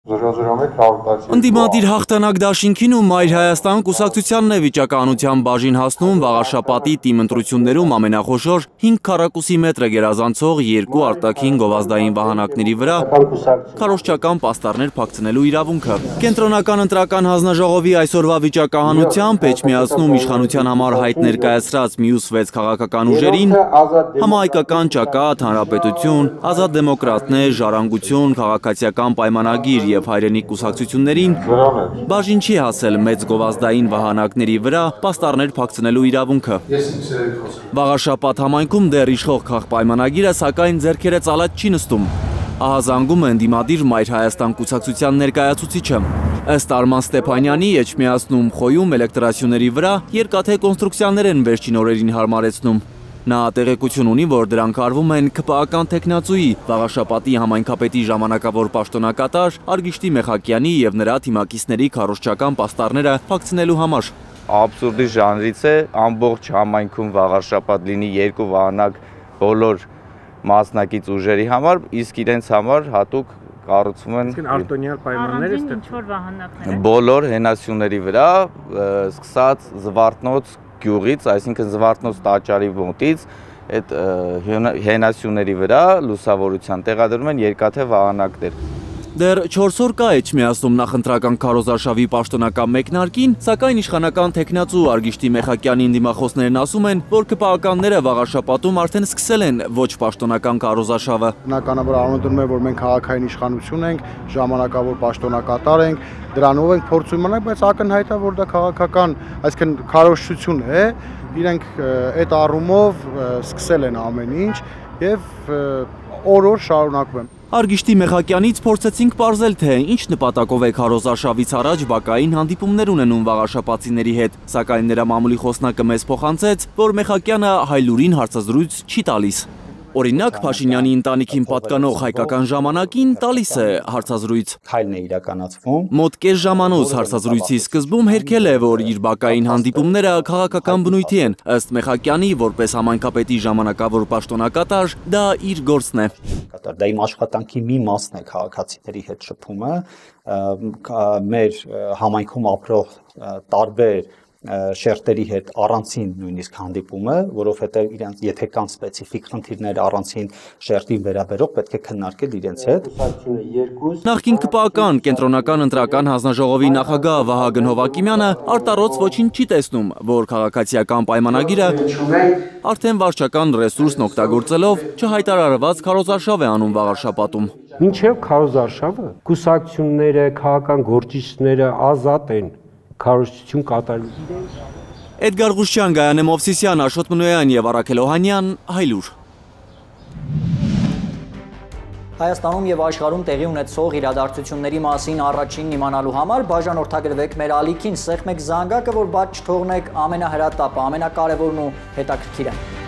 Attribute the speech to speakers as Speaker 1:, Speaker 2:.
Speaker 1: Ընդդիմադիր հաղթանակ դաշինքին ու Մայր Հայաստան կուսակցությանն է վիճակահանության բաժին հասնում վաղարշապատի թիմ ընտրություններում ամենախոշոր 5 քառակուսի մետրը գերազանցող երկու արտաքին գովազդային վահանակների վրա քարոզչական պաստառներ փակցնելու իրավունքը։ Կենտրոնական ընտրական հանձնաժողովի այսօրվա վիճակահանությամբ էջմիածնում իշխանության համար հայտ ներկայացրած մյուս 6 քաղաքական ուժերին Համահայկական ճակատ, Հանրապետություն, Ազատ դեմոկրատներ, Ժառանգություն, Քաղաքացիական պայմանագիր և հայրենիք կուսակցություններին բաժին չի հասել մեծ գովազդային վահանակների վրա պաստառներ փակցնելու իրավունքը։ Վաղարշապատ համայնքում դեռ իշխող քաղպայմանագիրը սակայն ձեռքերը ծալած չի նստում։ Ահազանգում է ընդդիմադիր Մայր Հայաստան կուսակցության ներկայացուցիչը։ Ըստ Արման Ստեփանյանի էջմիածնում խոյում էլեկտրասյուների վրա երկաթե կոնստրուկցիաներ են վերջին օրերին հարմարեցնում։ Նա տեղեկություն ունի, որ դրանք արվում են ԿՊԱ-ական թեկնածուի Վաղարշապատի համայնքապետի ժամանակավոր պաշտոնակատար Արգիշտի Մեխակյանի և նրա թիմակիցների քարոզչական պաստառները փակցնելու համար։
Speaker 2: Աբսուրդի ժանրից է ամբողջ համայնքում Վաղարշապատ լինի երկու վահանակ բոլոր մասնակից ուժերի համար, իսկ իրենց համար հատուկ կառուցվում են
Speaker 3: արտոնյալ պայմանները
Speaker 2: բոլոր հենասյուների վրա, սկսած Զվարթնոց գյուղից, այսինքն Զվարթնոց տաճարի մոտից, այդ հենասյուների վրա լուսավորության տեղադրում են երկաթե վահանակներ։
Speaker 1: Դեռ 4 օր կա էջմիածնում նախընտրական քարոզարշավի պաշտոնական մեկնարկին, սակայն իշխանական թեկնածու Արգիշտի Մեխակյանի դիմախոսներն ասում են, որ ԿՊԱ-ականները Վաղարշապատում արդեն սկսել են ոչ պաշտոնական քարոզարշավը։
Speaker 4: Բնականաբար անվանդում է, որ մենք քաղաքային իշխանություն ենք, ժամանակավոր պաշտոնակատար ենք, դրանով ենք փորձում մնալ, բայց ակնհայտ է, որ դա քաղաքական, այսինքն քարոզչություն է, իրենք այդ առումով սկսել են ամեն ինչ եւ օր-օր շարունակվում են։
Speaker 1: Արգիշտի Մեխակյանից փորձեցինք պարզել, թե ինչ նպատակով է քարոզարշավից առաջ բակային հանդիպումներ ունենում վաղարշապատցիների հետ, սակայն նրա մամուլի խոսնակը մեզ փոխանցեց, որ Մեխակյանը հայլուրին հարցազրույց չի տալիս։ Օրինակ, Փաշինյանի ընտանիքին պատկանող հայկական ժամանակին տալիս է հարցազրույց։
Speaker 5: Քայլն է իրականացվում։
Speaker 1: Մոտ կես ժամանոց հարցազրույցի սկզբում հերքել է, որ իր բակային հանդիպումները քաղաքական բնույթի են, ըստ Մեխակյանի, որպես համայնքապետի ժամանակավոր պաշտոնակատար, դա իր գործն է։
Speaker 5: Դա իմ աշխատանքի մի մասն է քաղաքացիների հետ շփումը, մեր համայնքում ապրող տարբեր շերտերի հետ առանցին նույնիսկ հանդիպումը, որովհետև իրենց եթե կան սպეციფიկ խնդիրներ առանցին շերտին վերաբերող պետք է քննարկել իրենց հետ։
Speaker 1: Նախկին ԿՊԱ-ական կենտրոնական ընտրական հանձնաժողովի նախագահ Վահագն Հովակիմյանը արտառոց ոչինչ չի տեսնում, որ քաղաքացիական պայմանագիրը արդեն վարչական ռեսուրսն օգտագործելով չհայտարարված քարոզարշավ է անում Վաղարշապատում։
Speaker 3: Մինչև քարոզարշավը կուսակցությունները, քաղաքական գործիչները ազատ են քարոզչություն կատարելու։
Speaker 1: Էդգար Ղուշչյան, Գայանե Մովսիսյան, Աշոտ Մնոյան և Արաքել Օհանյան, Հայլուր։
Speaker 6: Հայաստանում և աշխարհում տեղի ունեցող իրադարձությունների մասին առաջինն իմանալու համար բաժանորդագրվեք մեր ալիքին, սեղմեք զանգակը, որ բաց չթողնեք ամենահրատապը, ամենակարևորն ու հետաքրքիրը։